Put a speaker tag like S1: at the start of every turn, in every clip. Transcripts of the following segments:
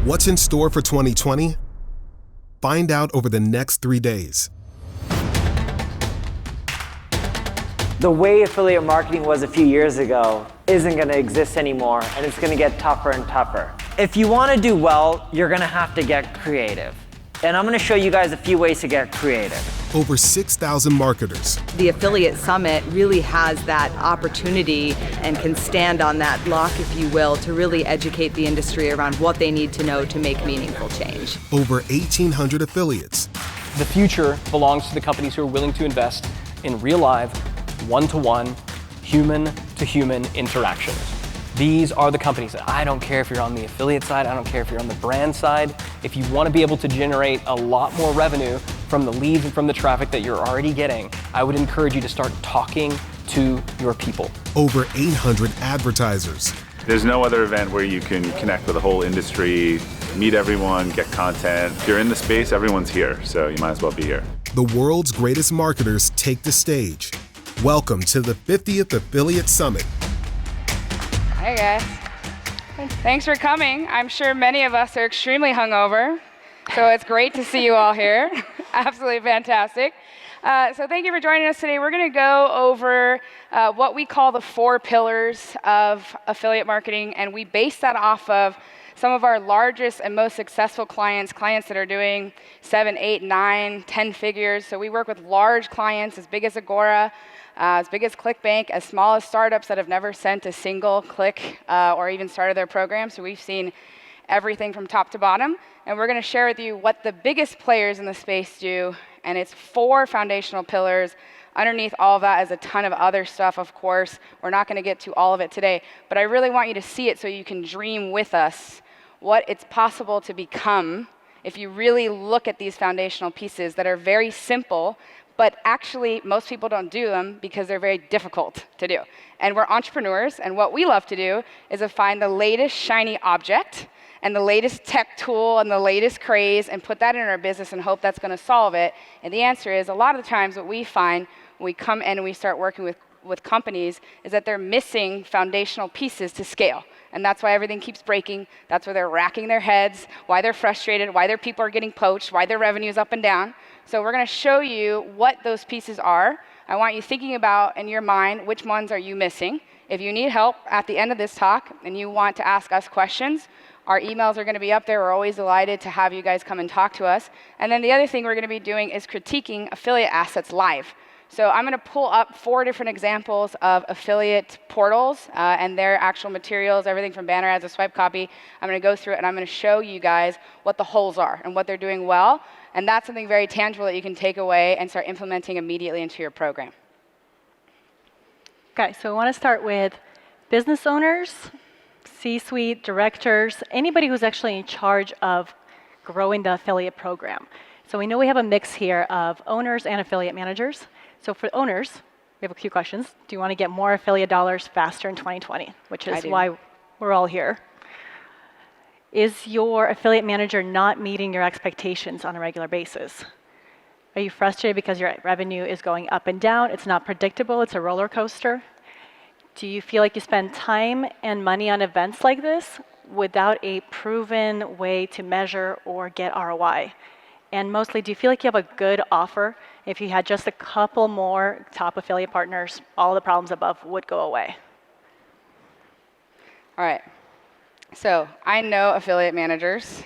S1: What's in store for 2020? Find out over the next 3 days.
S2: The way affiliate marketing was a few years ago isn't going to exist anymore, and it's going to get tougher and tougher. If you want to do well, you're going to have to get creative. And I'm going to show you guys a few ways to get creative.
S1: Over 6,000 marketers.
S3: The Affiliate Summit really has that opportunity and can stand on that block, if you will, to really educate the industry around what they need to know to make meaningful change.
S1: Over 1,800 affiliates.
S4: The future belongs to the companies who are willing to invest in real live, one-to-one, human-to-human interactions. These are the companies that I don't care if you're on the affiliate side, I don't care if you're on the brand side. If you want to be able to generate a lot more revenue from the leads and from the traffic that you're already getting, I would encourage you to start talking to your people.
S1: Over 800 advertisers.
S5: There's no other event where you can connect with the whole industry, meet everyone, get content. If you're in the space, everyone's here, so you might as well be here.
S1: The world's greatest marketers take the stage. Welcome to the 50th Affiliate Summit.
S6: Hey guys. Thanks for coming. I'm sure many of us are extremely hungover, so it's great to see you all here. Absolutely fantastic. So thank you for joining us today. We're going to go over what we call the 4 pillars of affiliate marketing, and we base that off of some of our largest and most successful clients that are doing 7, 8, 9, 10 figures. So we work with large clients as big as Agora, as big as ClickBank, as small as startups that have never sent a single click or even started their program. So we've seen everything from top to bottom. And we're going to share with you what the biggest players in the space do. And it's 4 foundational pillars. Underneath all of that is a ton of other stuff, of course. We're not going to get to all of it today. But I really want you to see it so you can dream with us what it's possible to become if you really look at these foundational pieces that are very simple, but actually most people don't do them because they're very difficult to do. And we're entrepreneurs, and what we love to do is to find the latest shiny object and the latest tech tool and the latest craze and put that in our business and hope that's going to solve it. And the answer is, a lot of the times what we find when we come in and we start working with companies is that they're missing foundational pieces to scale. And that's why everything keeps breaking. That's why they're racking their heads, why they're frustrated, why their people are getting poached, why their revenue is up and down. So we're going to show you what those pieces are. I want you thinking about in your mind, which ones are you missing? If you need help at the end of this talk and you want to ask us questions, our emails are going to be up there. We're always delighted to have you guys come and talk to us. And then the other thing we're going to be doing is critiquing affiliate assets live. So I'm going to pull up 4 different examples of affiliate portals and their actual materials, everything from banner ads to swipe copy. I'm going to go through it, and I'm going to show you guys what the holes are and what they're doing well. And that's something very tangible that you can take away and start implementing immediately into your program.
S7: Okay, so we want to start with business owners, C-suite, directors, anybody who's actually in charge of growing the affiliate program. So we know we have a mix here of owners and affiliate managers. So for owners, we have a few questions. Do you want to get more affiliate dollars faster in 2020, which is why we're all here? Is your affiliate manager not meeting your expectations on a regular basis? Are you frustrated because your revenue is going up and down? It's not predictable, it's a roller coaster. Do you feel like you spend time and money on events like this without a proven way to measure or get ROI? And mostly, do you feel like you have a good offer? If you had just a couple more top affiliate partners, all the problems above would go away.
S6: All right. So I know affiliate managers.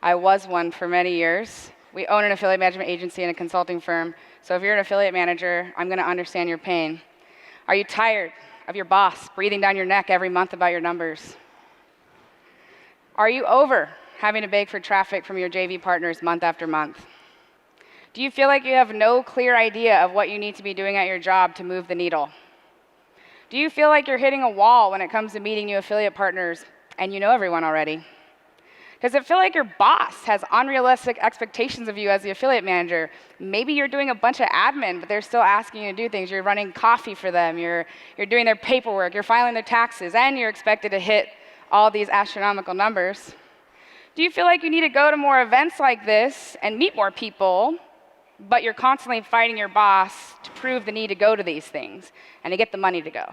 S6: I was one for many years. We own an affiliate management agency and a consulting firm. So if you're an affiliate manager, I'm going to understand your pain. Are you tired of your boss breathing down your neck every month about your numbers? Are you over having to beg for traffic from your JV partners month after month? Do you feel like you have no clear idea of what you need to be doing at your job to move the needle? Do you feel like you're hitting a wall when it comes to meeting new affiliate partners and you know everyone already? Does it feel like your boss has unrealistic expectations of you as the affiliate manager? Maybe you're doing a bunch of admin, but they're still asking you to do things. You're running coffee for them, you're doing their paperwork, you're filing their taxes, and you're expected to hit all these astronomical numbers. Do you feel like you need to go to more events like this and meet more people, but you're constantly fighting your boss to prove the need to go to these things and to get the money to go?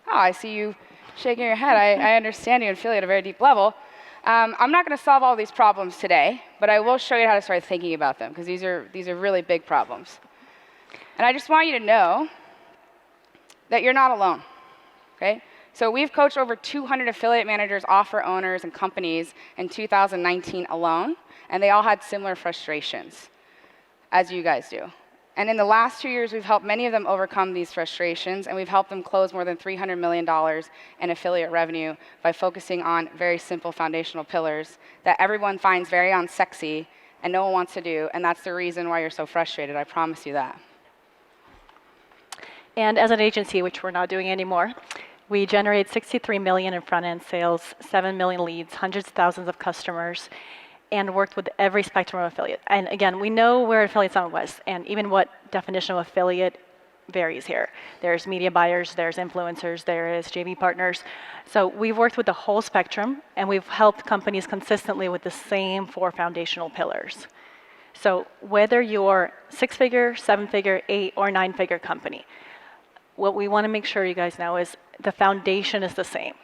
S6: Oh, I see you shaking your head. I understand you and feel you at a very deep level. I'm not going to solve all these problems today, but I will show you how to start thinking about them, because these are really big problems. And I just want you to know that you're not alone. Okay? So we've coached over 200 affiliate managers, offer owners, and companies in 2019 alone, and they all had similar frustrations, as you guys do. And in the last 2 years, we've helped many of them overcome these frustrations, and we've helped them close more than $300 million in affiliate revenue by focusing on very simple foundational pillars that everyone finds very unsexy and no one wants to do, and that's the reason why you're so frustrated. I promise you that.
S7: And as an agency, which we're not doing anymore, we generate 63 million in front-end sales, 7 million leads, hundreds of thousands of customers, and worked with every spectrum of affiliate. And again, we know where affiliates on was, and even what definition of affiliate varies here. There's media buyers, there's influencers, there is JV partners. So we've worked with the whole spectrum, and we've helped companies consistently with the same 4 foundational pillars. So whether you're 6-figure, 7-figure, 8 or 9-figure company, what we want to make sure you guys know is the foundation is the same.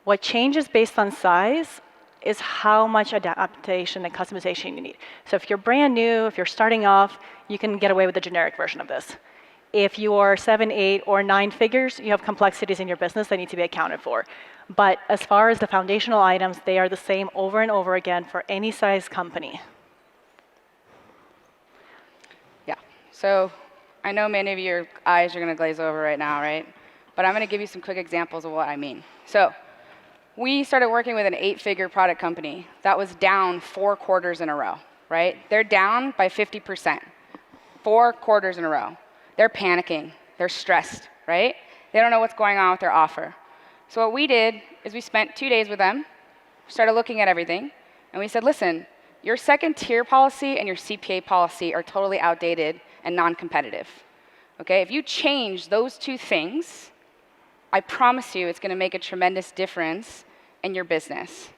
S7: What changes based on size is how much adaptation and customization you need. So if you're brand new, if you're starting off, you can get away with the generic version of this. If you are 7, 8, or 9 figures, you have complexities in your business that need to be accounted for. But as far as the foundational items, they are the same over and over again for any size company.
S6: Yeah, so I know many of your eyes are going to glaze over right now, right? But I'm going to give you some quick examples of what I mean. So we started working with an 8-figure product company that was down 4 quarters in a row, right? They're down by 50%, 4 quarters in a row. They're panicking, they're stressed, right? They don't know what's going on with their offer. So what we did is we spent 2 days with them, started looking at everything, and we said, listen, your second tier policy and your CPA policy are totally outdated and non-competitive. Okay, if you change those 2 things, I promise you it's going to make a tremendous difference in your business.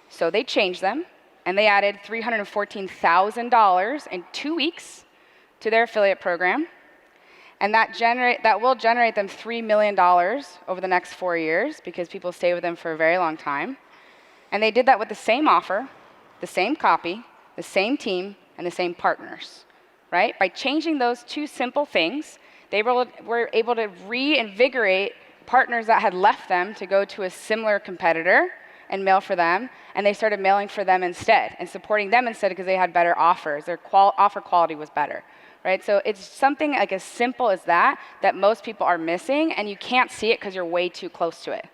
S6: So they changed them, and they added $314,000 in 2 weeks to their affiliate program, and that will generate them $3 million over the next 4 years because people stay with them for a very long time. And they did that with the same offer, the same copy, the same team, and the same partners, right? By changing those 2 simple things, they were able to reinvigorate partners that had left them to go to a similar competitor and mail for them, and they started mailing for them instead and supporting them instead because they had better offers. Their offer quality was better, right? So it's something like as simple as that most people are missing, and you can't see it because you're way too close to it,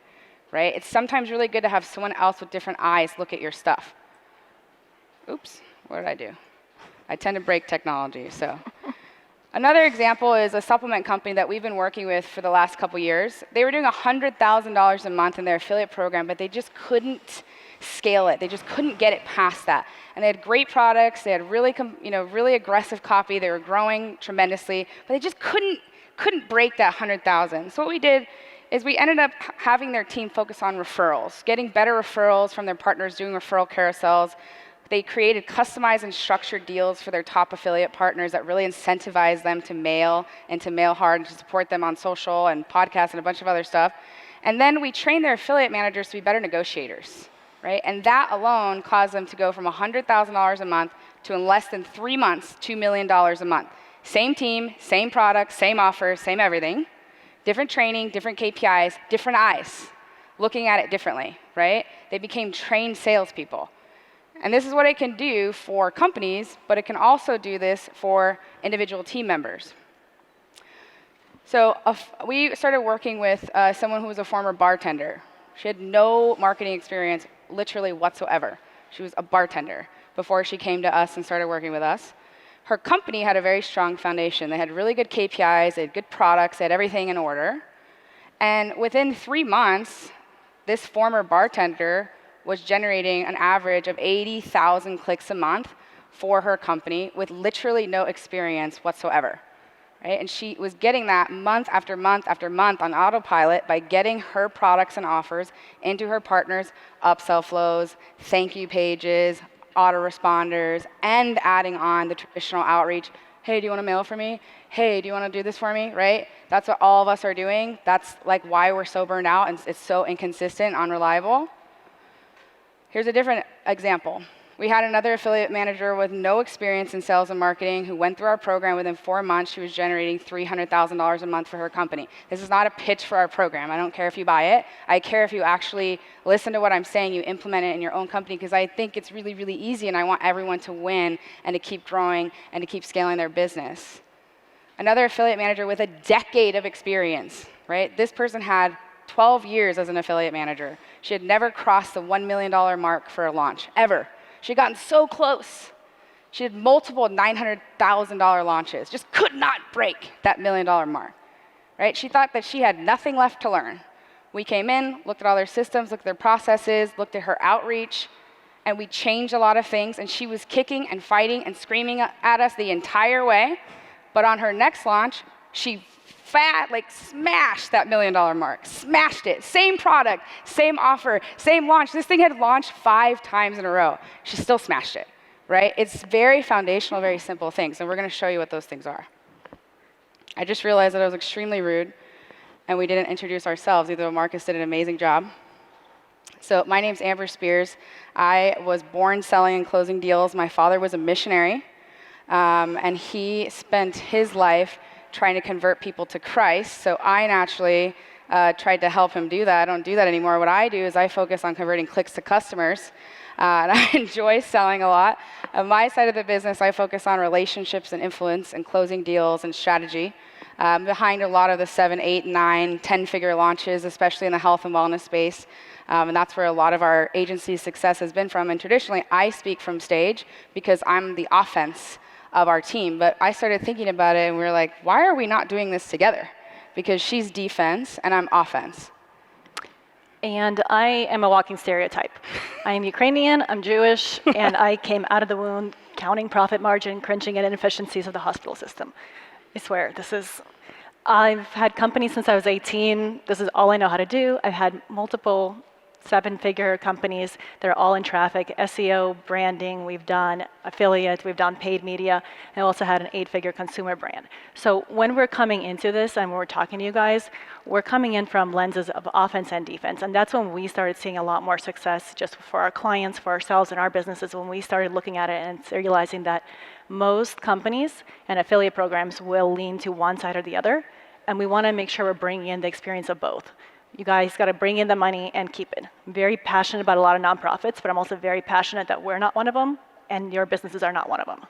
S6: right? It's sometimes really good to have someone else with different eyes look at your stuff. Oops, what did I do? I tend to break technology, so. Another example is a supplement company that we've been working with for the last couple years. They were doing $100,000 a month in their affiliate program, but they just couldn't scale it. They just couldn't get it past that. And they had great products. They had really aggressive copy. They were growing tremendously, but they just couldn't break that 100,000. So what we did is we ended up having their team focus on referrals, getting better referrals from their partners, doing referral carousels. They created customized and structured deals for their top affiliate partners that really incentivized them to mail and to mail hard and to support them on social and podcasts and a bunch of other stuff. And then we trained their affiliate managers to be better negotiators, right? And that alone caused them to go from $100,000 a month to, in less than 3 months, $2 million a month. Same team, same product, same offer, same everything. Different training, different KPIs, different eyes, looking at it differently, right? They became trained salespeople. And this is what it can do for companies, but it can also do this for individual team members. So we started working with someone who was a former bartender. She had no marketing experience, literally whatsoever. She was a bartender before she came to us and started working with us. Her company had a very strong foundation. They had really good KPIs, they had good products, they had everything in order. And within 3 months, this former bartender was generating an average of 80,000 clicks a month for her company with literally no experience whatsoever, right? And she was getting that month after month after month on autopilot by getting her products and offers into her partners' upsell flows, thank you pages, autoresponders, and adding on the traditional outreach. Hey, do you want to mail for me? Hey, do you want to do this for me, right? That's what all of us are doing. That's like why we're so burned out and it's so inconsistent and unreliable. Here's a different example. We had another affiliate manager with no experience in sales and marketing who went through our program. Within 4 months, she was generating $300,000 a month for her company. This is not a pitch for our program. I don't care if you buy it. I care if you actually listen to what I'm saying, you implement it in your own company, because I think it's really, really easy, and I want everyone to win and to keep growing and to keep scaling their business. Another affiliate manager with a decade of experience, right? This person had 12 years as an affiliate manager. She had never crossed the $1 million mark for a launch, ever. She had gotten so close. She had multiple $900,000 launches, just could not break that $1 million mark, right? She thought that she had nothing left to learn. We came in, looked at all their systems, looked at their processes, looked at her outreach, and we changed a lot of things, and she was kicking and fighting and screaming at us the entire way. But on her next launch, she smashed that $1 million mark, smashed it. Same product, same offer, same launch. This thing had launched 5 times in a row. She still smashed it, right? It's very foundational, very simple things, and we're going to show you what those things are. I just realized that I was extremely rude, and we didn't introduce ourselves, even though Marcus did an amazing job. So my name's Amber Spears. I was born selling and closing deals. My father was a missionary, and he spent his life trying to convert people to Christ. So I naturally tried to help him do that. I don't do that anymore. What I do is I focus on converting clicks to customers, and I enjoy selling a lot. On my side of the business, I focus on relationships and influence and closing deals and strategy. Behind a lot of the 7, 8, 9, 10-figure launches, especially in the health and wellness space. And that's where a lot of our agency's success has been from. And traditionally, I speak from stage because I'm the offense of our team. But I started thinking about it, and we were like, why are we not doing this together? Because she's defense, and I'm offense.
S7: And I am a walking stereotype. I am Ukrainian, I'm Jewish, and I came out of the womb counting profit margin, cringing at inefficiencies of the hospital system. I swear, I've had companies since I was 18. This is all I know how to do. I've had multiple 7-figure companies that are all in traffic, SEO, branding, we've done affiliate, we've done paid media, and also had an 8-figure consumer brand. So when we're coming into this and when we're talking to you guys, we're coming in from lenses of offense and defense, and that's when we started seeing a lot more success just for our clients, for ourselves and our businesses, when we started looking at it and realizing that most companies and affiliate programs will lean to one side or the other, and we want to make sure we're bringing in the experience of both. You guys got to bring in the money and keep it. I'm very passionate about a lot of nonprofits, but I'm also very passionate that we're not one of them, and your businesses are not one of them.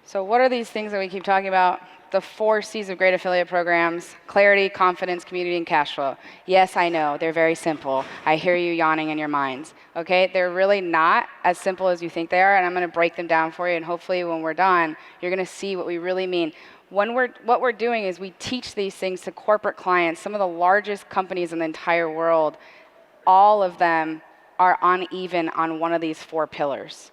S6: So what are these things that we keep talking about? The 4 C's of great affiliate programs: clarity, confidence, community, and cash flow. Yes, I know, they're very simple. I hear you yawning in your minds. Okay, they're really not as simple as you think they are, and I'm going to break them down for you, and hopefully when we're done, you're going to see what we really mean. What we're doing is we teach these things to corporate clients, some of the largest companies in the entire world. All of them are uneven on one of these 4 pillars.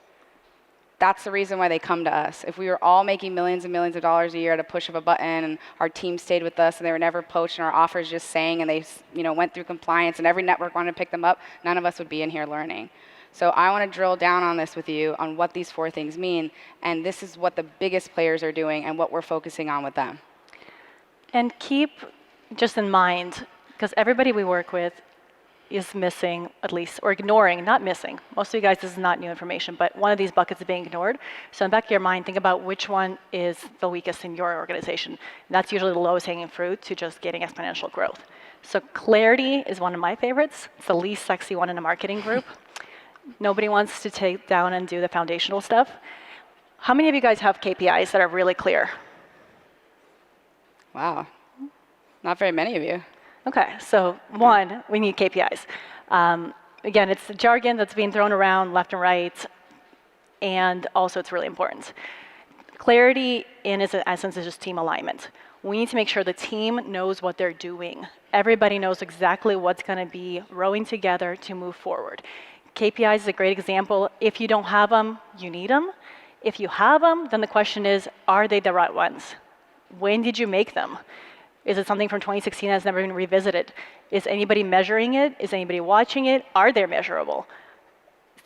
S6: That's the reason why they come to us. If we were all making millions and millions of dollars a year at a push of a button, and our team stayed with us, and they were never poached, and our offers just sang, and they went through compliance, and every network wanted to pick them up, none of us would be in here learning. So I want to drill down on this with you, on what these 4 things mean, and this is what the biggest players are doing and what we're focusing on with them.
S7: And keep just in mind, because everybody we work with is missing, at least, or ignoring, not missing. Most of you guys, this is not new information, but one of these buckets is being ignored. So in the back of your mind, think about which one is the weakest in your organization. And that's usually the lowest hanging fruit to just getting exponential growth. So clarity is one of my favorites. It's the least sexy one in a marketing group. Nobody wants to take down and do the foundational stuff. How many of you guys have KPIs that are really clear?
S6: Wow, not very many of you.
S7: Okay, so 1, we need KPIs. Again, it's the jargon that's being thrown around left and right, and also it's really important. Clarity, in its essence, is just team alignment. We need to make sure the team knows what they're doing. Everybody knows exactly what's going to be rowing together to move forward. KPIs is a great example. If you don't have them, you need them. If you have them, then the question is, are they the right ones? When did you make them? Is it something from 2016 that's never been revisited? Is anybody measuring it? Is anybody watching it? Are they measurable?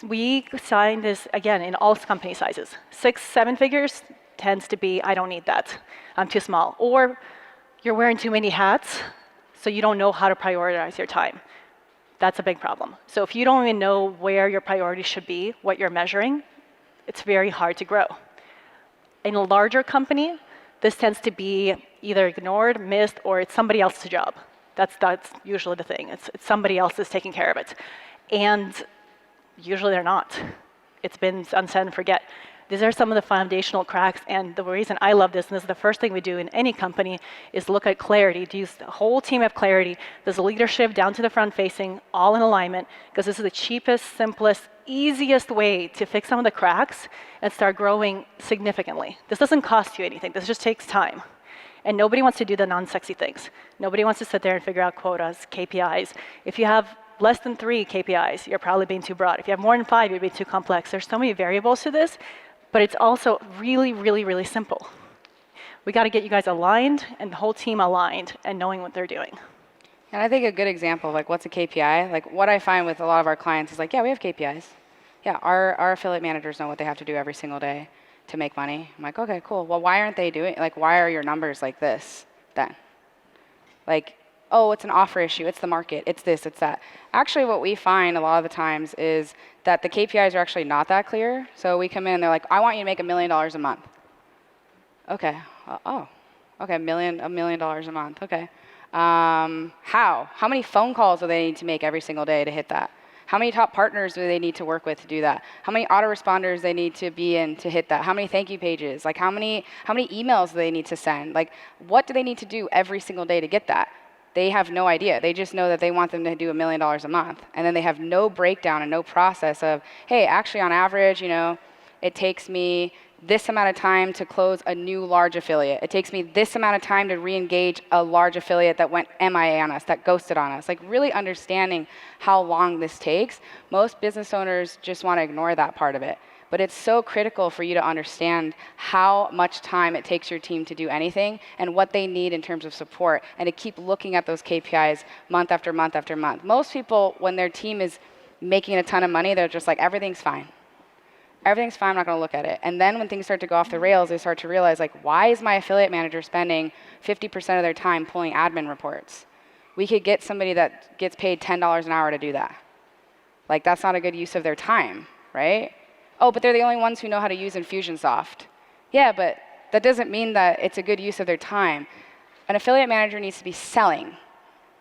S7: We sign this, again, in all company sizes. 6, 7 figures tends to be, I don't need that. I'm too small. Or you're wearing too many hats, so you don't know how to prioritize your time. That's a big problem. So if you don't even know where your priorities should be, what you're measuring, it's very hard to grow. In a larger company, this tends to be either ignored, missed, or it's somebody else's job. That's usually the thing. It's somebody else is taking care of it. And usually they're not. It's been unsaid and forget. These are some of the foundational cracks, and the reason I love this, and this is the first thing we do in any company, is look at clarity. Does the whole team have clarity? Does the leadership down to the front facing all in alignment? Because this is the cheapest, simplest, easiest way to fix some of the cracks and start growing significantly. This doesn't cost you anything. This just takes time. And nobody wants to do the non-sexy things. Nobody wants to sit there and figure out quotas, KPIs. If you have less than 3 KPIs, you're probably being too broad. If you have more than 5, you're being too complex. There's so many variables to this, but it's also really, really, really simple. We got to get you guys aligned and the whole team aligned and knowing what they're doing.
S6: And I think a good example of like what's a KPI, like what I find with a lot of our clients is like, yeah, we have KPIs. Yeah, our affiliate managers know what they have to do every single day to make money. I'm like, okay, cool. Well, why aren't they doing, like, why are your numbers like this then? Like, oh, it's an offer issue, it's the market, it's this, it's that. Actually, what we find a lot of the times is that the KPIs are actually not that clear. So we come in and they're like, I want you to make $1 million a month. Okay, okay, $1 million a month, okay. How? How many phone calls do they need to make every single day to hit that? How many top partners do they need to work with to do that? How many autoresponders they need to be in to hit that? How many thank you pages? Like how many emails do they need to send? Like what do they need to do every single day to get that? They have no idea. They just know that they want them to do $1 million a month. And then they have no breakdown and no process of, hey, actually on average, it takes me this amount of time to close a new large affiliate. It takes me this amount of time to re-engage a large affiliate that went MIA on us, that ghosted on us. Like really understanding how long this takes. Most business owners just want to ignore that part of it. But it's so critical for you to understand how much time it takes your team to do anything and what they need in terms of support and to keep looking at those KPIs month after month after month. Most people, when their team is making a ton of money, they're just like, everything's fine. Everything's fine, I'm not going to look at it. And then when things start to go off the rails, they start to realize, like, why is my affiliate manager spending 50% of their time pulling admin reports? We could get somebody that gets paid $10 an hour to do that. Like, that's not a good use of their time, right? Oh, but they're the only ones who know how to use Infusionsoft. Yeah, but that doesn't mean that it's a good use of their time. An affiliate manager needs to be selling.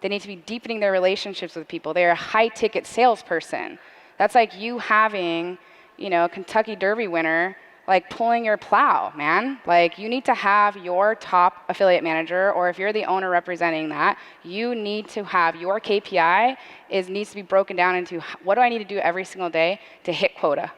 S6: They need to be deepening their relationships with people. They're a high-ticket salesperson. That's like you having a Kentucky Derby winner, like pulling your plow, man. Like you need to have your top affiliate manager, or if you're the owner representing that, you need to have your KPI needs to be broken down into what do I need to do every single day to hit quota,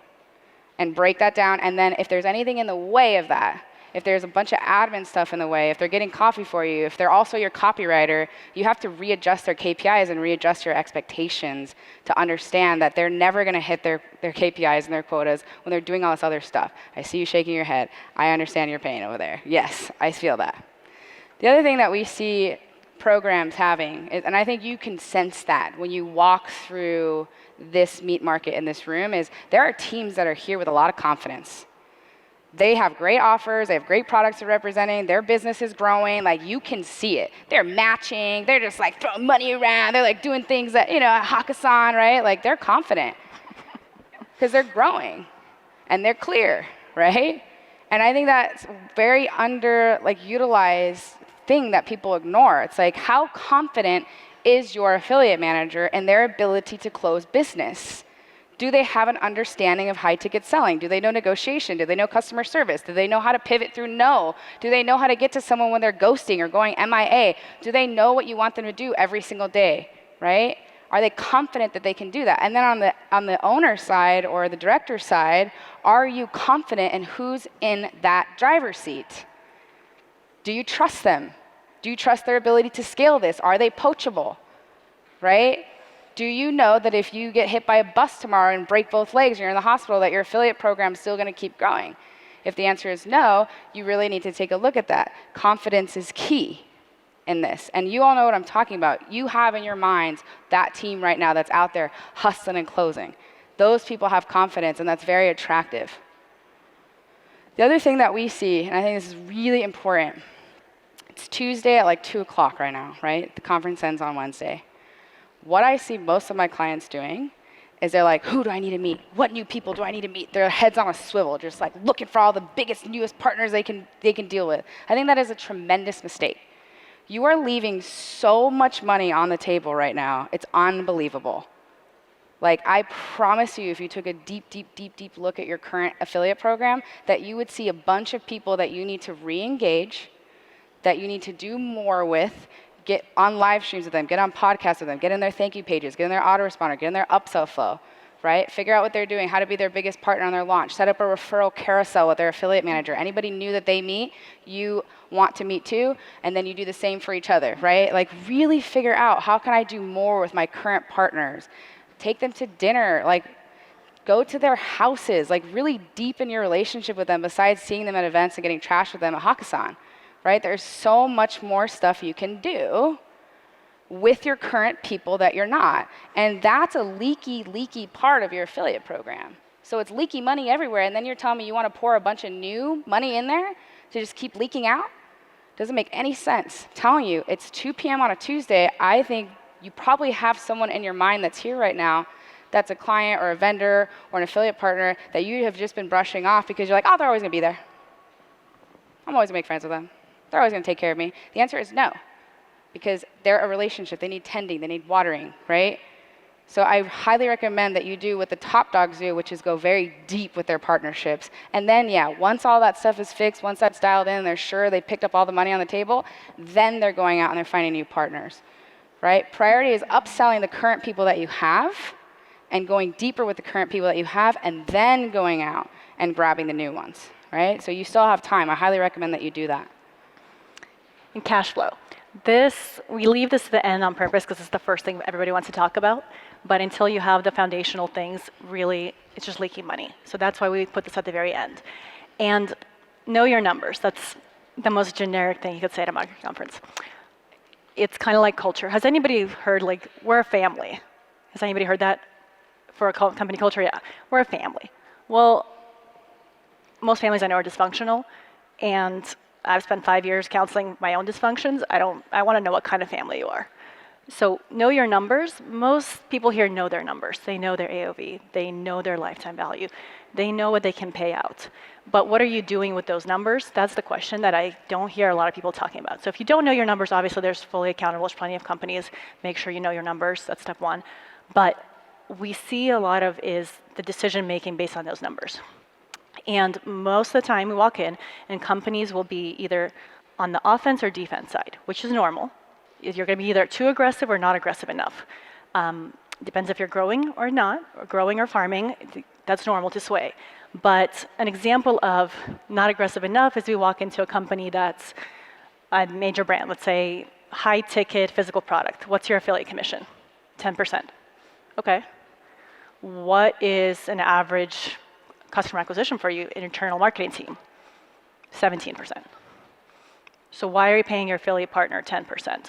S6: and break that down. And then if there's anything in the way of that, if there's a bunch of admin stuff in the way, if they're getting coffee for you, if they're also your copywriter, you have to readjust their KPIs and readjust your expectations to understand that they're never going to hit their KPIs and their quotas when they're doing all this other stuff. I see you shaking your head. I understand your pain over there. Yes, I feel that. The other thing that we see programs having, and I think you can sense that when you walk through this meat market in this room, is there are teams that are here with a lot of confidence. They have great offers, they have great products they're representing, their business is growing, like you can see it. They're matching, they're just like throwing money around, they're like doing things that, Hakkasan, right? Like they're confident because they're growing and they're clear, right? And I think that's very utilized thing that people ignore. It's like, how confident is your affiliate manager in their ability to close business? Do they have an understanding of high-ticket selling? Do they know negotiation? Do they know customer service? Do they know how to pivot through no? Do they know how to get to someone when they're ghosting or going MIA? Do they know what you want them to do every single day, right? Are they confident that they can do that? And then on the owner side or the director side, are you confident in who's in that driver's seat? Do you trust them? Do you trust their ability to scale this? Are they poachable, right? Do you know that if you get hit by a bus tomorrow and break both legs and you're in the hospital, that your affiliate program is still going to keep growing? If the answer is no, you really need to take a look at that. Confidence is key in this. And you all know what I'm talking about. You have in your minds that team right now that's out there hustling and closing. Those people have confidence, and that's very attractive. The other thing that we see, and I think this is really important, it's Tuesday at like 2 o'clock right now, right? The conference ends on Wednesday. What I see most of my clients doing is they're like, who do I need to meet? What new people do I need to meet? Their heads on a swivel, just like looking for all the biggest, newest partners they can deal with. I think that is a tremendous mistake. You are leaving so much money on the table right now. It's unbelievable. Like, I promise you, if you took a deep look at your current affiliate program, that you would see a bunch of people that you need to re-engage, that you need to do more with, get on live streams with them, get on podcasts with them, get in their thank you pages, get in their autoresponder, get in their upsell flow, right? Figure out what they're doing, how to be their biggest partner on their launch, set up a referral carousel with their affiliate manager. Anybody new that they meet, you want to meet too, and then you do the same for each other, right? Like, really figure out, how can I do more with my current partners? Take them to dinner, like, go to their houses, like, really deepen your relationship with them besides seeing them at events and getting trashed with them at Hakkasan, right? There's so much more stuff you can do with your current people that you're not. And that's a leaky part of your affiliate program. So it's leaky money everywhere, and then you're telling me you want to pour a bunch of new money in there to just keep leaking out? Doesn't make any sense. I'm telling you, it's 2 p.m. on a Tuesday. I think you probably have someone in your mind that's here right now that's a client or a vendor or an affiliate partner that you have just been brushing off because you're like, oh, they're always going to be there. I'm always going to make friends with them. They're always going to take care of me. The answer is no, because they're a relationship. They need tending. They need watering, right? So I highly recommend that you do what the top dogs do, which is go very deep with their partnerships. And then, yeah, once all that stuff is fixed, once that's dialed in, they're sure they picked up all the money on the table, then they're going out and they're finding new partners, right? Priority is upselling the current people that you have and going deeper with the current people that you have, and then going out and grabbing the new ones, right? So you still have time. I highly recommend that you do that.
S7: And cash flow. We leave this to the end on purpose because it's the first thing everybody wants to talk about. But until you have the foundational things, really, it's just leaking money. So that's why we put this at the very end. And know your numbers. That's the most generic thing you could say at a marketing conference. It's kind of like culture. Has anybody heard, like, we're a family? Has anybody heard that for a company culture? Yeah, we're a family. Well, most families I know are dysfunctional, and I've spent 5 years counseling my own dysfunctions. I want to know what kind of family you are. So know your numbers. Most people here know their numbers. They know their AOV. They know their lifetime value. They know what they can pay out. But what are you doing with those numbers? That's the question that I don't hear a lot of people talking about. So if you don't know your numbers, obviously there's fully accountable. There's plenty of companies. Make sure you know your numbers. That's step one. But we see a lot of is the decision making based on those numbers. And most of the time we walk in and companies will be either on the offense or defense side, which is normal. You're going to be either too aggressive or not aggressive enough. Depends if you're growing or not, or growing or farming. That's normal to sway. But an example of not aggressive enough is we walk into a company that's a major brand, let's say high ticket physical product. What's your affiliate commission? 10%. Okay. What is an average customer acquisition for you, an internal marketing team? 17%. So why are you paying your affiliate partner 10%?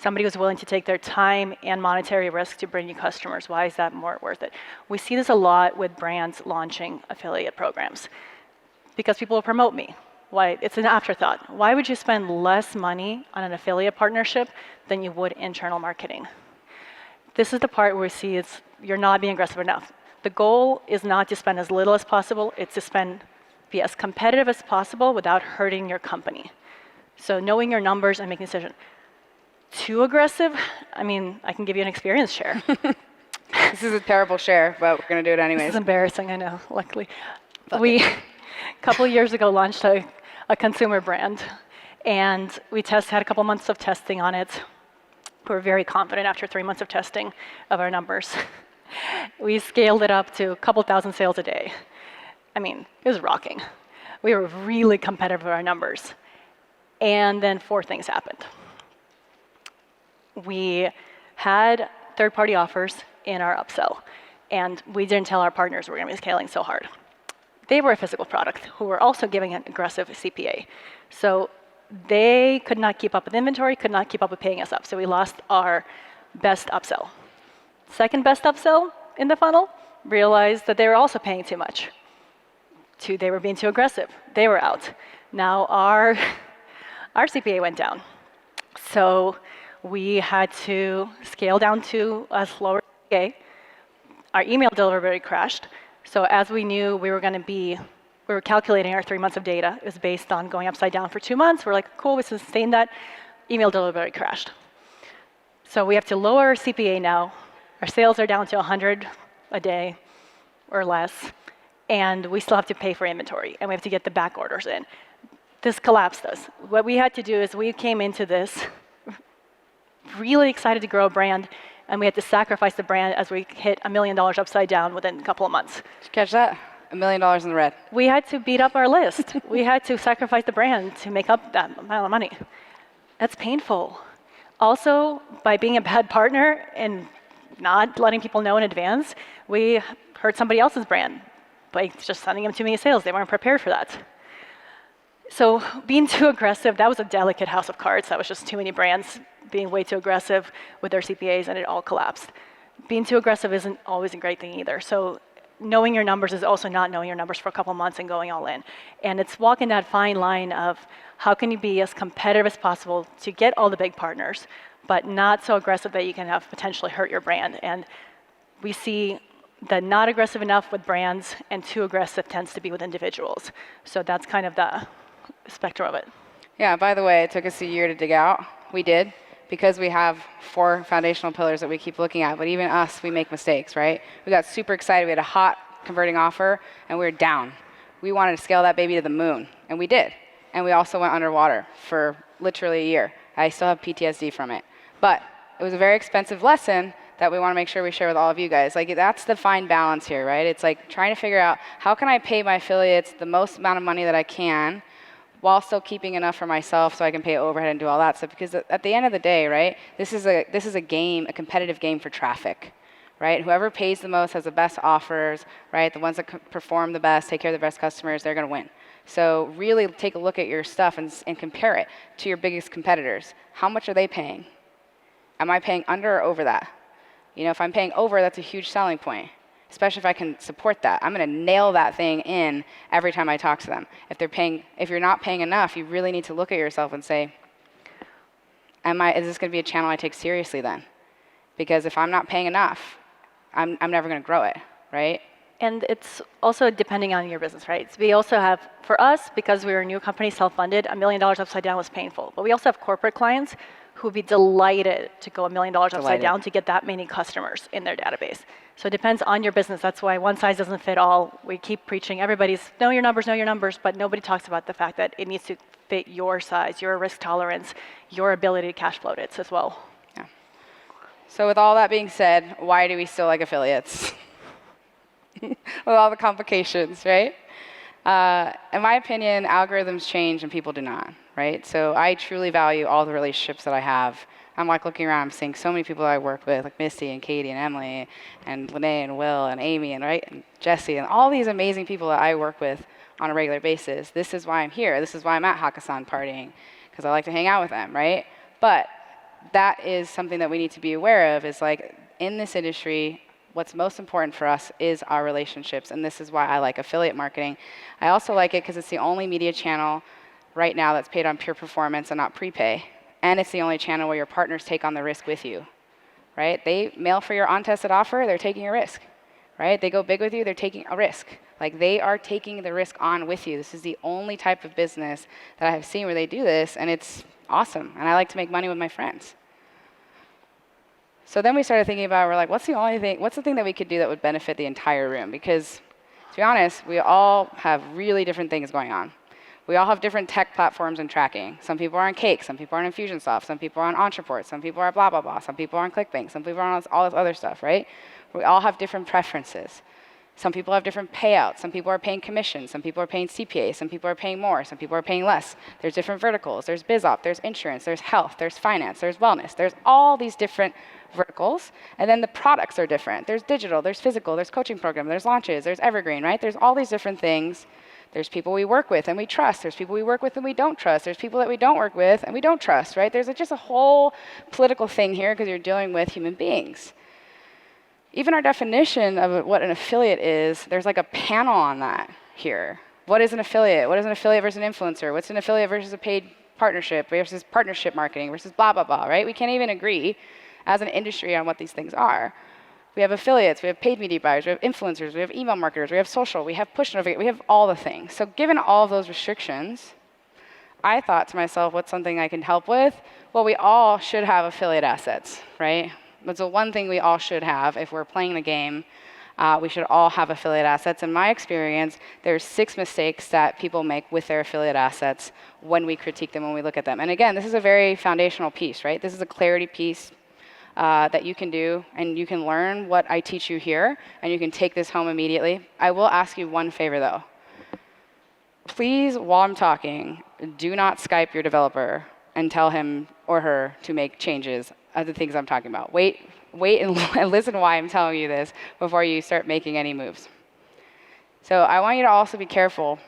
S7: Somebody who's willing to take their time and monetary risk to bring you customers. Why is that more worth it? We see this a lot with brands launching affiliate programs because people will promote me. Why? It's an afterthought. Why would you spend less money on an affiliate partnership than you would internal marketing? This is the part where we see you're not being aggressive enough. The goal is not to spend as little as possible. It's to be as competitive as possible without hurting your company. So knowing your numbers and making a decision. Too aggressive? I mean, I can give you an experience share.
S6: This is a terrible share, but we're going to do it anyways.
S7: This is embarrassing, I know, luckily. We, a couple of years ago, launched a consumer brand, and we had a couple months of testing on it. We were very confident after 3 months of testing of our numbers. We scaled it up to a couple thousand sales a day. I mean, it was rocking. We were really competitive with our numbers. And then 4 things happened. We had third-party offers in our upsell, and we didn't tell our partners we're going to be scaling so hard. They were a physical product who were also giving an aggressive CPA. So they could not keep up with inventory, could not keep up with paying us up. So we lost our best upsell. Second best upsell in the funnel, realized that they were also paying too much. They were being too aggressive. They were out. Now our CPA went down. So we had to scale down to a slower CPA. Our email delivery crashed. So as we knew we were calculating our 3 months of data. It was based on going upside down for 2 months. We're like, cool, we sustained that. Email delivery crashed. So we have to lower our CPA now. Our sales are down to 100 a day or less. And we still have to pay for inventory. And we have to get the back orders in. This collapsed us. What we had to do is we came into this really excited to grow a brand. And we had to sacrifice the brand as we hit $1 million upside down within a couple of months.
S6: Did you catch that? $1 million in the red.
S7: We had to beat up our list. We had to sacrifice the brand to make up that amount of money. That's painful. Also, by being a bad partner and not letting people know in advance, we hurt somebody else's brand by just sending them too many sales. They weren't prepared for that. So being too aggressive, that was a delicate house of cards. That was just too many brands being way too aggressive with their CPAs, and it all collapsed. Being too aggressive isn't always a great thing either. So knowing your numbers is also not knowing your numbers for a couple months and going all in. And it's walking that fine line of how can you be as competitive as possible to get all the big partners, but not so aggressive that you can have potentially hurt your brand. And we see that not aggressive enough with brands and too aggressive tends to be with individuals. So that's kind of the spectrum of it.
S6: Yeah, by the way, it took us a year to dig out. We did, because we have 4 foundational pillars that we keep looking at. But even us, we make mistakes, right? We got super excited. We had a hot converting offer, and we were down. We wanted to scale that baby to the moon, and we did. And we also went underwater for literally a year. I still have PTSD from it. But it was a very expensive lesson that we want to make sure we share with all of you guys. Like, that's the fine balance here, right? It's like trying to figure out how can I pay my affiliates the most amount of money that I can while still keeping enough for myself so I can pay overhead and do all that stuff. Because at the end of the day, right, this is a game, a competitive game for traffic, right? Whoever pays the most has the best offers, right? The ones that perform the best, take care of the best customers, they're going to win. So really take a look at your stuff and compare it to your biggest competitors. How much are they paying? Am I paying under or over that? You know, if I'm paying over, that's a huge selling point, especially if I can support that. I'm going to nail that thing in every time I talk to them. If you're not paying enough, you really need to look at yourself and say, is this going to be a channel I take seriously then? Because if I'm not paying enough, I'm never going to grow it, right?
S7: And it's also depending on your business, right? So we also have, for us, because we were a new company, self-funded, $1 million upside down was painful. But we also have corporate clients who would be delighted to go $1 million upside down to get that many customers in their database. So it depends on your business. That's why one size doesn't fit all. We keep preaching, everybody's know your numbers, but nobody talks about the fact that it needs to fit your size, your risk tolerance, your ability to cash flow it as well.
S6: Yeah. So with all that being said, why do we still like affiliates? With all the complications, right? In my opinion, algorithms change and people do not, right? So I truly value all the relationships that I have. I'm like looking around, I'm seeing so many people I work with, like Misty and Katie and Emily and Lene and Will and Amy and Jesse and all these amazing people that I work with on a regular basis. This is why I'm here. This is why I'm at Hakkasan partying, because I like to hang out with them, right? But that is something that we need to be aware of, is like in this industry, what's most important for us is our relationships, and this is why I like affiliate marketing. I also like it because it's the only media channel right now that's paid on pure performance and not prepay. And it's the only channel where your partners take on the risk with you, right? They mail for your untested offer, they're taking a risk, right? They go big with you, they're taking a risk. Like, they are taking the risk on with you. This is the only type of business that I have seen where they do this, and it's awesome. And I like to make money with my friends. So then we started thinking about, we're like, what's the thing that we could do that would benefit the entire room? Because, to be honest, we all have really different things going on. We all have different tech platforms and tracking. Some people are on Cake, some people are on Infusionsoft, some people are on Entreport, some people are blah, blah, blah, some people are on ClickBank, some people are on all this other stuff, right? We all have different preferences. Some people have different payouts. Some people are paying commission. Some people are paying CPA. Some people are paying more. Some people are paying less. There's different verticals. There's BizOp. There's insurance. There's health. There's finance. There's wellness. There's all these different verticals. And then the products are different. There's digital. There's physical. There's coaching program. There's launches. There's evergreen, right? There's all these different things. There's people we work with and we trust. There's people we work with and we don't trust. There's people that we don't work with and we don't trust, right? There's just a whole political thing here because you're dealing with human beings. Even our definition of what an affiliate is, there's like a panel on that here. What is an affiliate? What is an affiliate versus an influencer? What's an affiliate versus a paid partnership versus partnership marketing versus blah, blah, blah, right? We can't even agree as an industry on what these things are. We have affiliates, we have paid media buyers, we have influencers, we have email marketers, we have social, we have push notifications, we have all the things. So given all of those restrictions, I thought to myself, what's something I can help with? Well, we all should have affiliate assets, right? That's the one thing we all should have if we're playing the game. We should all have affiliate assets. In my experience, there's 6 mistakes that people make with their affiliate assets when we critique them, when we look at them. And again, this is a very foundational piece, right? This is a clarity piece that you can do, and you can learn what I teach you here, and you can take this home immediately. I will ask you one favor, though. Please, while I'm talking, do not Skype your developer and tell him or her to make changes of the things I'm talking about. Wait and listen why I'm telling you this before you start making any moves. So I want you to also be careful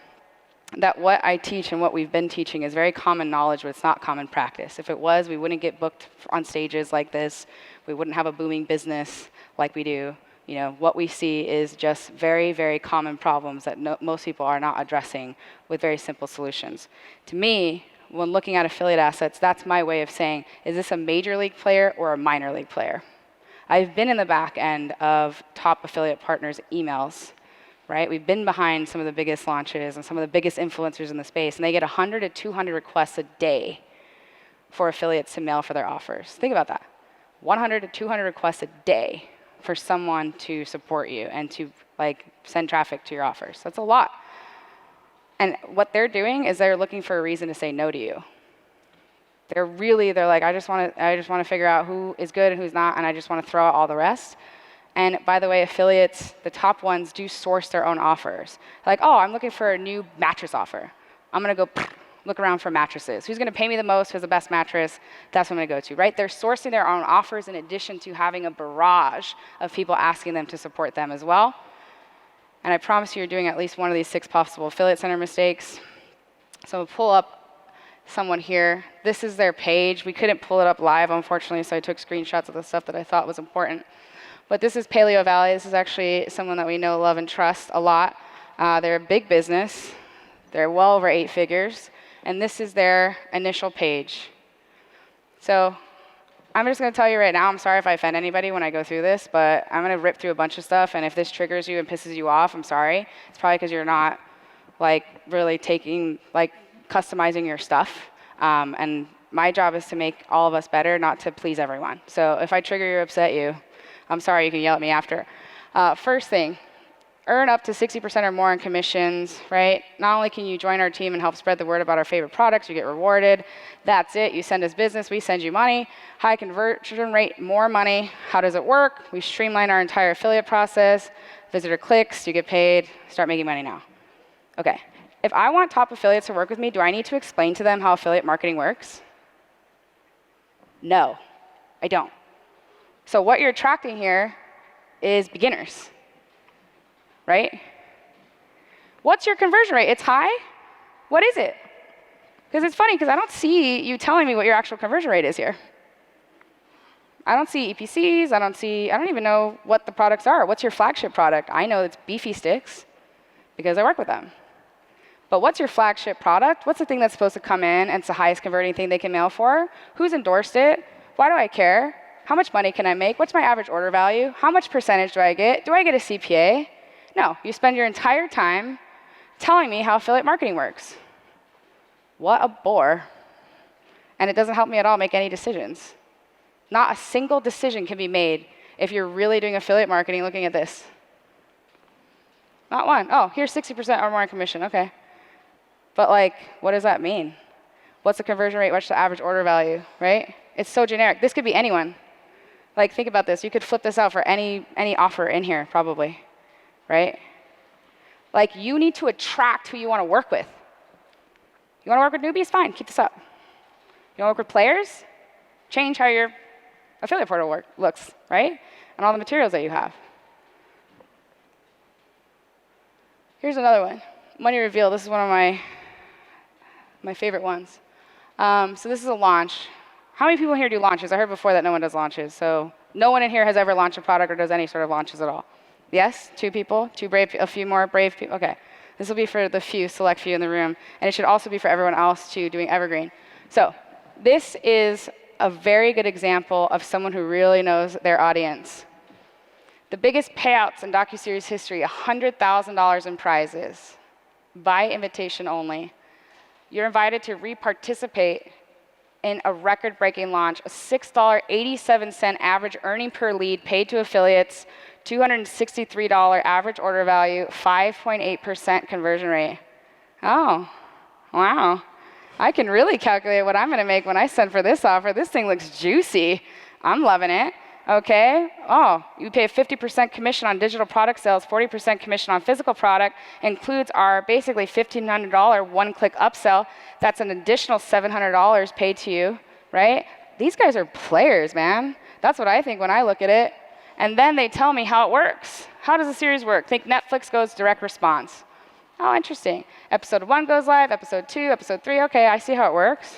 S6: that what I teach and what we've been teaching is very common knowledge, but it's not common practice. If it was, we wouldn't get booked on stages like this. We wouldn't have a booming business like we do. You know, what we see is just very, very common problems that most people are not addressing with very simple solutions. To me, when looking at affiliate assets, that's my way of saying, is this a major league player or a minor league player? I've been in the back end of top affiliate partners' emails, right? We've been behind some of the biggest launches and some of the biggest influencers in the space, and they get 100 to 200 requests a day for affiliates to mail for their offers. Think about that. 100 to 200 requests a day for someone to support you and to send traffic to your offers. That's a lot. And what they're doing is they're looking for a reason to say no to you. They're like, I just want to figure out who is good and who's not, and I just want to throw out all the rest. And by the way, affiliates, the top ones, do source their own offers. Like, oh, I'm looking for a new mattress offer. I'm going to go look around for mattresses. Who's going to pay me the most? Who's the best mattress? That's what I'm going to go to, right? They're sourcing their own offers in addition to having a barrage of people asking them to support them as well. And I promise you, you're doing at least one of these 6 possible affiliate center mistakes. So we'll pull up someone here. This is their page. We couldn't pull it up live, unfortunately, so I took screenshots of the stuff that I thought was important. But this is Paleo Valley. This is actually someone that we know, love, and trust a lot. They're a big business. They're well over 8 figures. And this is their initial page. So I'm just going to tell you right now, I'm sorry if I offend anybody when I go through this, but I'm going to rip through a bunch of stuff. And if this triggers you and pisses you off, I'm sorry. It's probably because you're not really customizing your stuff. And my job is to make all of us better, not to please everyone. So if I trigger or upset you, I'm sorry, you can yell at me after. First thing, earn up to 60% or more in commissions, right? Not only can you join our team and help spread the word about our favorite products, you get rewarded. That's it. You send us business, we send you money. High conversion rate, more money. How does it work? We streamline our entire affiliate process. Visitor clicks, you get paid. Start making money now. Okay. If I want top affiliates to work with me, do I need to explain to them how affiliate marketing works? No, I don't. So what you're attracting here is beginners, right? What's your conversion rate? It's high? What is it? Because it's funny, because I don't see you telling me what your actual conversion rate is here. I don't see EPCs, I don't even know what the products are. What's your flagship product? I know it's Beefy Sticks because I work with them. But what's your flagship product? What's the thing that's supposed to come in and it's the highest converting thing they can mail for? Who's endorsed it? Why do I care? How much money can I make? What's my average order value? How much percentage do I get? Do I get a CPA? No, you spend your entire time telling me how affiliate marketing works. What a bore. And it doesn't help me at all make any decisions. Not a single decision can be made if you're really doing affiliate marketing looking at this. Not one. Oh, here's 60% or more in commission. Okay. But what does that mean? What's the conversion rate? What's the average order value, right? It's so generic. This could be anyone. Think about this. You could flip this out for any offer in here, probably, right? You need to attract who you want to work with. You want to work with newbies? Fine, keep this up. You want to work with players? Change how your affiliate portal looks, right? And all the materials that you have. Here's another one. Money reveal. This is one of my favorite ones. So this is a launch. How many people here do launches? I heard before that no one does launches. So no one in here has ever launched a product or does any sort of launches at all. Yes? 2 people? 2 brave, a few more brave people? Okay. This will be for the select few in the room. And it should also be for everyone else too, doing evergreen. So this is a very good example of someone who really knows their audience. The biggest payouts in docuseries history, $100,000 in prizes, by invitation only. You're invited to re-participate in a record-breaking launch, a $6.87 average earning per lead paid to affiliates, $263 average order value, 5.8% conversion rate. Oh, wow. I can really calculate what I'm going to make when I send for this offer. This thing looks juicy. I'm loving it. Okay. Oh, you pay a 50% commission on digital product sales, 40% commission on physical product, includes our basically $1,500 one-click upsell. That's an additional $700 paid to you, right? These guys are players, man. That's what I think when I look at it. And then they tell me how it works. How does a series work? Think Netflix goes direct response. Oh, interesting. Episode 1 goes live, episode 2, episode 3. Okay, I see how it works.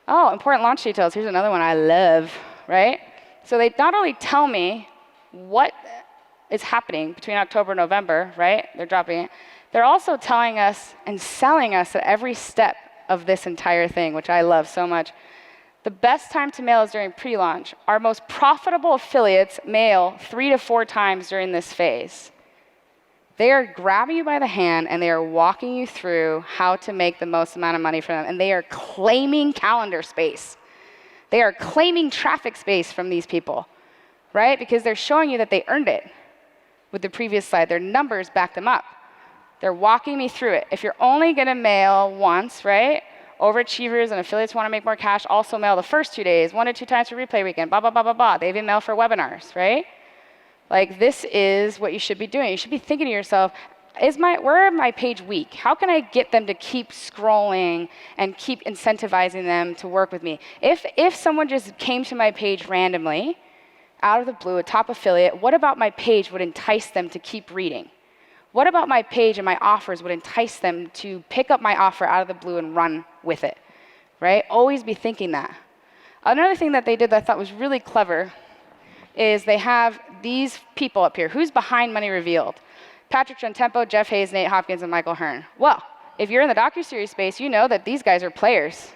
S6: Oh, important launch details. Here's another one I love, right? So they not only tell me what is happening between October and November, right? They're dropping it. They're also telling us and selling us at every step of this entire thing, which I love so much. The best time to mail is during pre-launch. Our most profitable affiliates mail 3 to 4 times during this phase. They are grabbing you by the hand and they are walking you through how to make the most amount of money for them. And they are claiming calendar space. They are claiming traffic space from these people, right? Because they're showing you that they earned it with the previous slide. Their numbers back them up. They're walking me through it. If you're only going to mail once, right? Overachievers and affiliates want to make more cash also mail the first 2 days, 1 to 2 times for replay weekend, blah, blah, blah, blah, blah. They even mail for webinars, right? Like, this is what you should be doing. You should be thinking to yourself, where are my page weak? How can I get them to keep scrolling and keep incentivizing them to work with me? If someone just came to my page randomly, out of the blue, a top affiliate, what about my page would entice them to keep reading? What about my page and my offers would entice them to pick up my offer out of the blue and run with it, right? Always be thinking that. Another thing that they did that I thought was really clever is they have these people up here. Who's behind Money Revealed? Patrick Gentempo, Jeff Hayes, Nate Hopkins, and Michael Hearn. Well, if you're in the docuseries space, you know that these guys are players,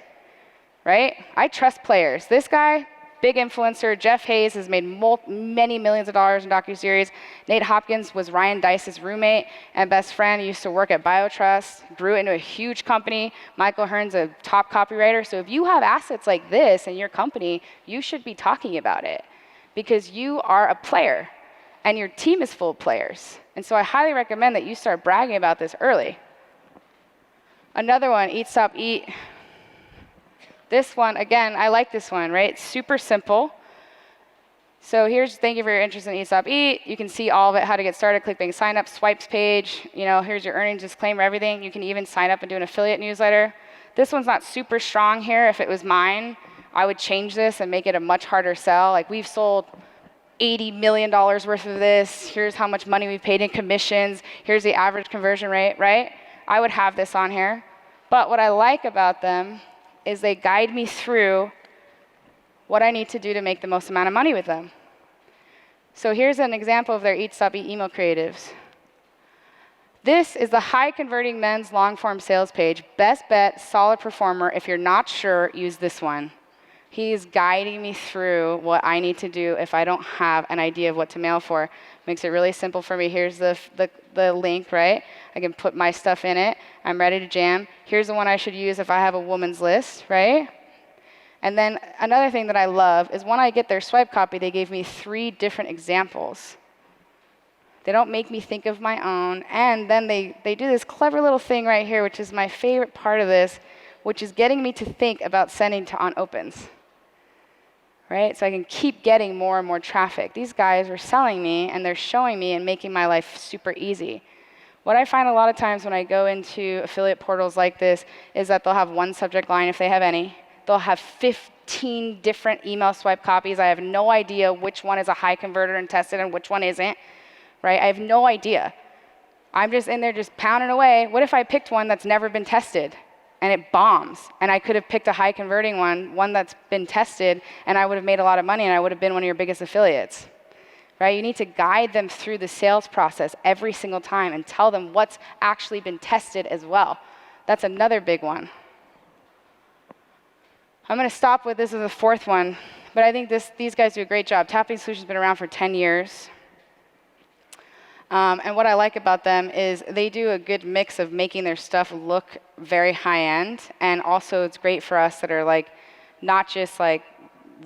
S6: right? I trust players. This guy, big influencer. Jeff Hayes has made many millions of dollars in docuseries. Nate Hopkins was Ryan Dice's roommate and best friend. He used to work at BioTrust, grew into a huge company. Michael Hearn's a top copywriter. So if you have assets like this in your company, you should be talking about it because you are a player and your team is full of players. And so I highly recommend that you start bragging about this early. Another one, Eat, Stop, Eat. This one, again, I like this one, right? It's super simple. So thank you for your interest in Eat, Stop, Eat. You can see all of it, how to get started, click bank sign up, swipes page. Here's your earnings disclaimer, everything. You can even sign up and do an affiliate newsletter. This one's not super strong here. If it was mine, I would change this and make it a much harder sell. Like, we've sold $80 million worth of this. Here's how much money we've paid in commissions. Here's the average conversion rate, right? I would have this on here. But what I like about them is they guide me through what I need to do to make the most amount of money with them. So here's an example of their Eat, Stop, Eat email creatives. This is the high converting men's long form sales page. Best bet, solid performer. If you're not sure, use this one. He's guiding me through what I need to do if I don't have an idea of what to mail for. Makes it really simple for me. Here's the link, right? I can put my stuff in it. I'm ready to jam. Here's the one I should use if I have a woman's list, right? And then another thing that I love is when I get their swipe copy, they gave me 3 different examples. They don't make me think of my own. And then they do this clever little thing right here, which is my favorite part of this, which is getting me to think about sending to on opens. Right? So I can keep getting more and more traffic. These guys are selling me, and they're showing me and making my life super easy. What I find a lot of times when I go into affiliate portals like this is that they'll have one subject line, if they have any. They'll have 15 different email swipe copies. I have no idea which one is a high converter and tested and which one isn't. Right? I have no idea. I'm just in there just pounding away. What if I picked one that's never been tested? And it bombs, and I could have picked a high converting one that's been tested, and I would have made a lot of money, and I would have been one of your biggest affiliates, right? You need to guide them through the sales process every single time and tell them what's actually been tested as well. That's another big one. I'm going to stop with this as the fourth one, but I think these guys do a great job. Tapping Solutions has been around for 10 years. And what I like about them is they do a good mix of making their stuff look very high-end, and also it's great for us that are like not just like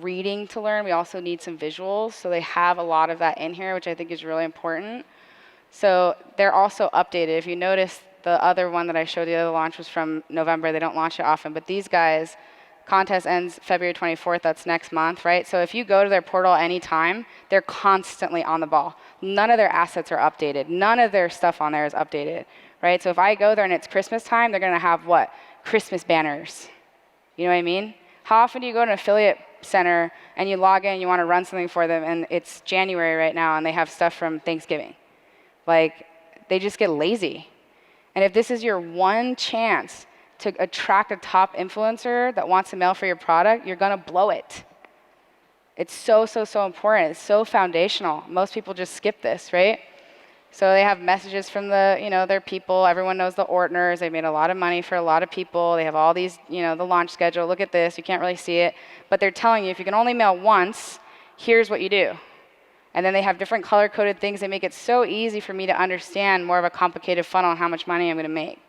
S6: reading to learn, we also need some visuals, so they have a lot of that in here, which I think is really important. So they're also updated. If you notice, the other one that I showed you, the launch was from November. They don't launch it often, but these guys, contest ends February 24th. That's next month, right? So if you go to their portal anytime, they're constantly on the ball. None of their assets are updated. None of their stuff on there is updated, right? So if I go there and it's Christmas time, they're going to have what? Christmas banners. You know what I mean? How often do you go to an affiliate center and you log in, you want to run something for them, and it's January right now, and they have stuff from Thanksgiving? Like, they just get lazy. And if this is your one chance to attract a top influencer that wants to mail for your product, you're going to blow it. It's so, so, so important. It's so foundational. Most people just skip this, right? So they have messages from their people. Everyone knows the Ortners. They've made a lot of money for a lot of people. They have all these, the launch schedule. Look at this. You can't really see it. But they're telling you, if you can only mail once, here's what you do. And then they have different color-coded things. They make it so easy for me to understand more of a complicated funnel and how much money I'm going to make.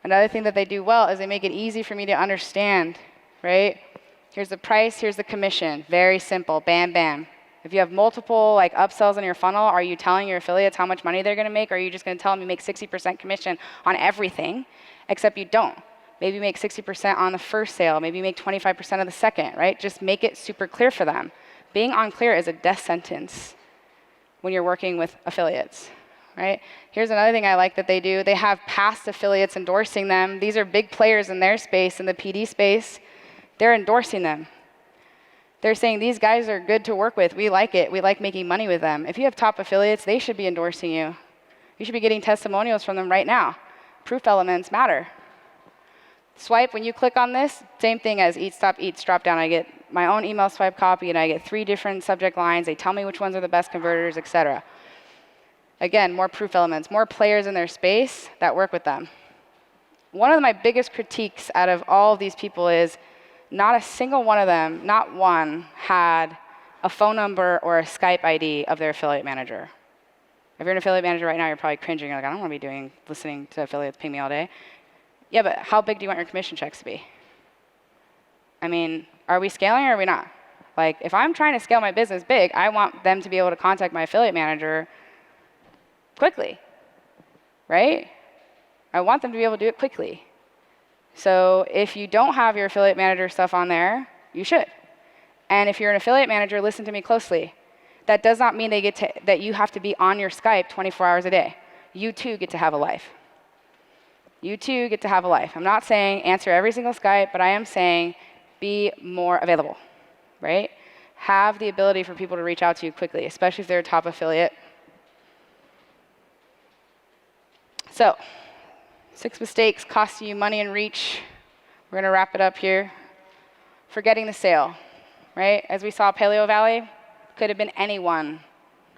S6: Another thing that they do well is they make it easy for me to understand, right? Here's the price, here's the commission. Very simple, bam, bam. If you have multiple upsells in your funnel, are you telling your affiliates how much money they're going to make, or are you just going to tell them you make 60% commission on everything, except you don't? Maybe you make 60% on the first sale. Maybe you make 25% of the second, right? Just make it super clear for them. Being unclear is a death sentence when you're working with affiliates, right? Here's another thing I like that they do. They have past affiliates endorsing them. These are big players in their space, in the PD space. They're endorsing them. They're saying, these guys are good to work with. We like it. We like making money with them. If you have top affiliates, they should be endorsing you. You should be getting testimonials from them right now. Proof elements matter. Swipe, when you click on this, same thing as Eat, Stop, Eats, drop down. I get my own email swipe copy, and I get 3 different subject lines. They tell me which ones are the best converters, etc. Again, more proof elements, more players in their space that work with them. One of my biggest critiques out of all of these people is not a single one of them, not one, had a phone number or a Skype ID of their affiliate manager. If you're an affiliate manager right now, you're probably cringing. You're like, I don't want to be listening to affiliates pay me all day. Yeah, but how big do you want your commission checks to be? I mean, are we scaling or are we not? If I'm trying to scale my business big, I want them to be able to contact my affiliate manager quickly, right? I want them to be able to do it quickly. So if you don't have your affiliate manager stuff on there, you should. And if you're an affiliate manager, listen to me closely. That does not mean that you have to be on your Skype 24 hours a day. You too get to have a life. You too get to have a life. I'm not saying answer every single Skype, but I am saying be more available, right? Have the ability for people to reach out to you quickly, especially if they're a top affiliate. So, 6 mistakes costing you money and reach. We're going to wrap it up here. Forgetting the sale, right? As we saw, Paleo Valley could have been anyone.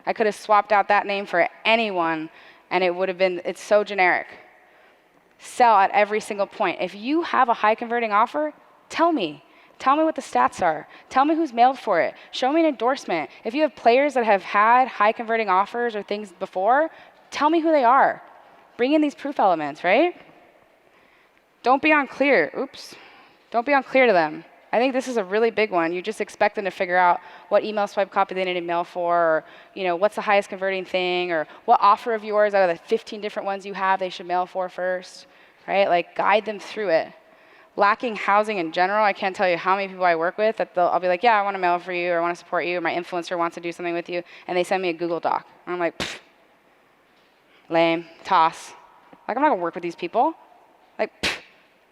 S6: I could have swapped out that name for anyone, and it would have been, it's so generic. Sell at every single point. If you have a high converting offer, tell me. Tell me what the stats are. Tell me who's mailed for it. Show me an endorsement. If you have players that have had high converting offers or things before, tell me who they are. Bring in these proof elements, right? Don't be unclear. Oops. Don't be unclear to them. I think this is a really big one. You just expect them to figure out what email swipe copy they need to mail for, or what's the highest converting thing, or what offer of yours out of the 15 different ones you have they should mail for first, right? Guide them through it. Lacking housing in general, I can't tell you how many people I work with that I'll be like, yeah, I want to mail for you, or I want to support you, or my influencer wants to do something with you, and they send me a Google Doc. And I'm like, pfft, lame, toss. I'm not going to work with these people. Pfft,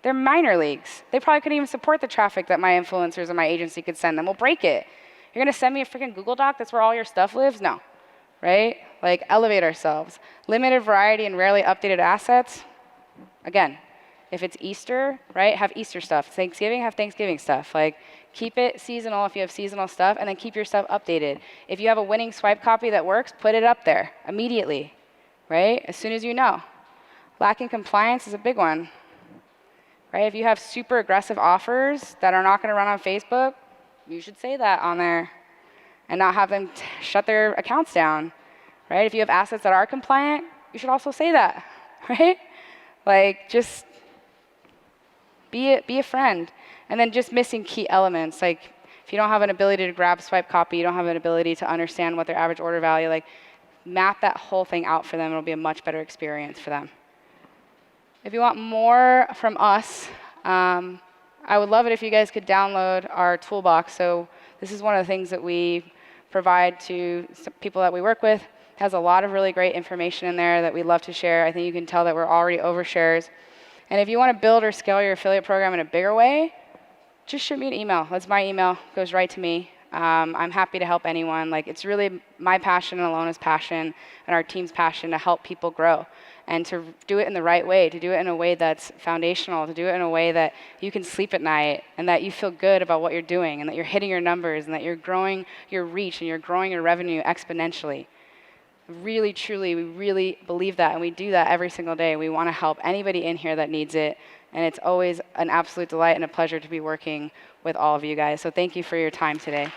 S6: they're minor leagues. They probably couldn't even support the traffic that my influencers and my agency could send them. We'll break it. You're going to send me a freaking Google Doc that's where all your stuff lives? No, right? Elevate ourselves. Limited variety and rarely updated assets. Again, if it's Easter, right, have Easter stuff. Thanksgiving, have Thanksgiving stuff. Keep it seasonal if you have seasonal stuff, and then keep your stuff updated. If you have a winning swipe copy that works, put it up there immediately, right, as soon as you know. Lacking compliance is a big one. right? If you have super aggressive offers that are not going to run on Facebook, you should say that on there and not have them shut their accounts down, right? If you have assets that are compliant, you should also say that, right? Like, just be a friend. And then just missing key elements, like if you don't have an ability to grab swipe copy, you don't have an ability to understand what their average order value, like map that whole thing out for them. It'll be a much better experience for them. If you want more from us, I would love it if you guys could download our toolbox. So this is one of the things that we provide to people that we work with. It has a lot of really great information in there that we'd love to share. I think you can tell that we're already overshares. And if you want to build or scale your affiliate program in a bigger way, just shoot me an email. That's my email. Goes right to me. I'm happy to help anyone. Like, it's really my passion and Alona's passion and our team's passion to help people grow and to do it in the right way, to do it in a way that's foundational, to do it in a way that you can sleep at night and that you feel good about what you're doing and that you're hitting your numbers and that you're growing your reach and you're growing your revenue exponentially. Really, truly, we really believe that, and we do that every single day. We want to help anybody in here that needs it, and it's always an absolute delight and a pleasure to be working with all of you guys. So thank you for your time today.